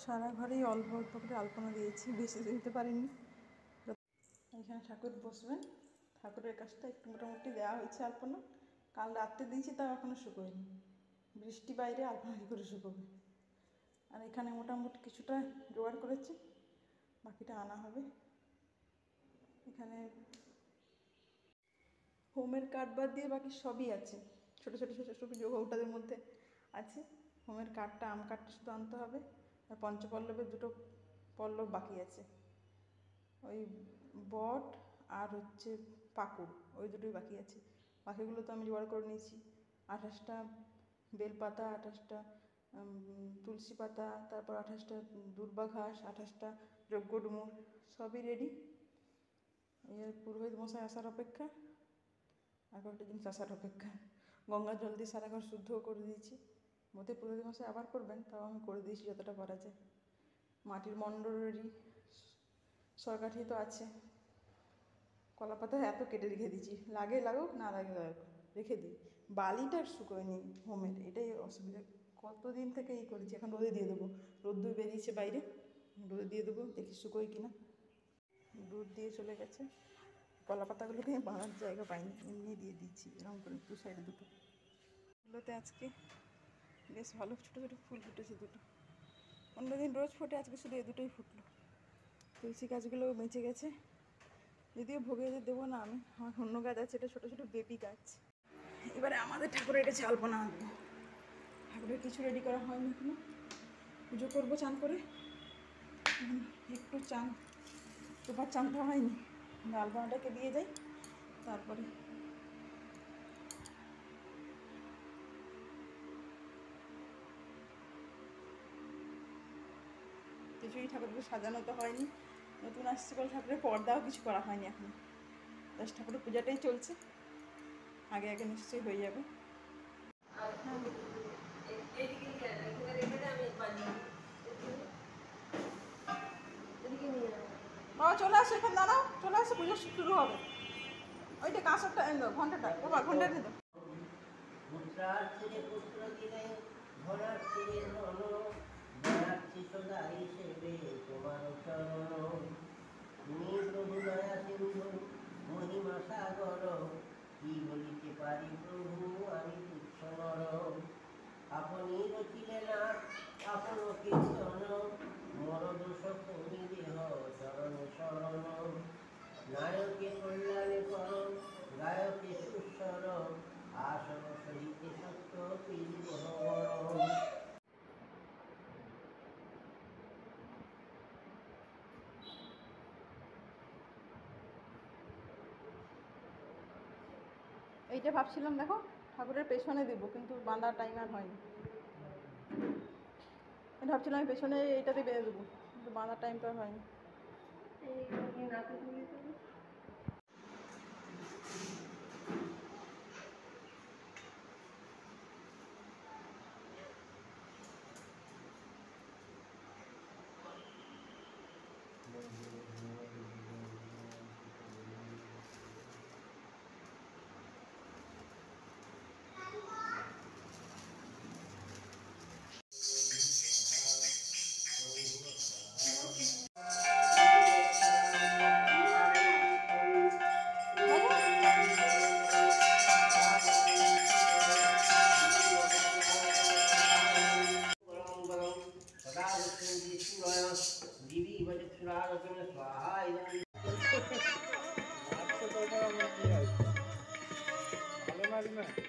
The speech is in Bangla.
সারা ঘরেই অল্প অল্প করে আলপনা দিয়েছি, বেশি দিতে পারিনি। এখানে ঠাকুর বসবেন, ঠাকুরের কাছটা একটু মোটামুটি দেওয়া হয়েছে আলপনা। কাল রাত্রে দিয়েছি, তাও এখনও শুকোয়নি। বৃষ্টি বাইরে, আলপনা কী করে শুকোবে। আর এখানে মোটামুটি কিছুটা জোগাড় করেছি, বাকিটা আনা হবে। এখানে হোমের কাঠ বাদ দিয়ে বাকি সবই আছে, ছোটো ছোটো ছোটো ছোটো ওটাদের মধ্যে আছে। হোমের কাঠটা, আম কাঠটা শুধু আনতে হবে। আর পঞ্চপল্লবের 2টো পল্লব বাকি আছে, ওই বট আর হচ্ছে পাকুড়, ওই 2টোই বাকি আছে। বাকিগুলো তো আমি জোগাড় করে নিয়েছি। 28টা বেলপাতা, 28টা তুলসী পাতা, তারপর 28টা দুর্বা ঘাস, 28টা যজ্ঞ ডুমুর, সবই রেডি। এর পুরোহিত মশাই আসার অপেক্ষা। আর কয়েকটা জিনিস আসার অপেক্ষা। গঙ্গা জল দিয়ে সারা ঘর শুদ্ধ করে দিয়েছি। মধ্যে পুরোহিত মশাই আবার করবেন, তাও আমি করে দিয়েছি যতটা পারা যায়। মাটির মণ্ডল রেডি, সরকাঠি তো আছে। কলা পাতা এত কেটে রেখে দিয়েছি, লাগে লাগুক, না লাগে লাগুক, রেখে দিই। বালিটা শুকোয়নি হোমের, এটাই অসুবিধা। কতদিন থেকে এই করেছি, এখন রোদে দিয়ে দেবো। রোদ্দুর বেরিয়েছে বাইরে, রোদে দিয়ে দেবো, দেখি শুকোয় কিনা। দুধ দিয়ে চলে গেছে। কলা পাতাগুলোকে আমি বাঁধার জায়গা পাইনি, এমনি দিয়ে দিচ্ছি এরকম করে 2 সাইডে 2টো। এগুলোতে আজকে বেশ ভালো ছোটো ছোটো ফুল ফুটেছে 2টো। অন্যদিন রোজ ফোটে, আজকে শুধু এই 2টোই ফুটলো। তুলসী গাছগুলো বেঁচে গেছে, যদিও ভোগে দেবো না আমি। আমার অন্য গাছ আছে, এটা ছোটো ছোটো বেবি গাছ। এবারে আমাদের ঠাকুরের কাছে আলপনা আনবো। ঠাকুরের কিছু রেডি করা হয়নি এখনো। পুজো করবো চান করে, একটু চান দুবার চানটা হয়নি, আলপনাটাকে দিয়ে যাই তারপরে। কিছুই ঠাকুরকে সাজানো তো হয়নি, নতুন আসছে বলে ঠাকুরের পর্দাও কিছু করা হয়নি এখন। জাস্ট ঠাকুরের পূজাটাই চলছে, আগে আগে নিশ্চয়ই হয়ে যাবে। বাবা চলে আসো, এখানে দাঁড়াও, চলে আসো, পুজো শুরু হবে। ওইটা কাঁসারটা এনে দাও, ঘন্টাটা, বাবা ঘন্টা এনে দাও। মহিমা সাগর কি বলিতে পারি প্রভু, আমি তুচ্ছ নর। আপনি রচিলে না আপন কীর্তন, মর দোষ করি দেহ চরণ শরণ। নায়কে কল্যাণে কর, গায়কে সুস্বর, আসন সহিতে সত্য পিলি দেহ বড়। এইটা ভাবছিলাম, দেখো ঠাকুরের পেছনে দেবো, কিন্তু বাঁধার টাইম আর হয়নি। ভাবছিলাম আমি পেছনে এইটাতে বেঁধে দেবো, কিন্তু বাঁধার টাইম তো আর হয়নি। ভালো লাগবে।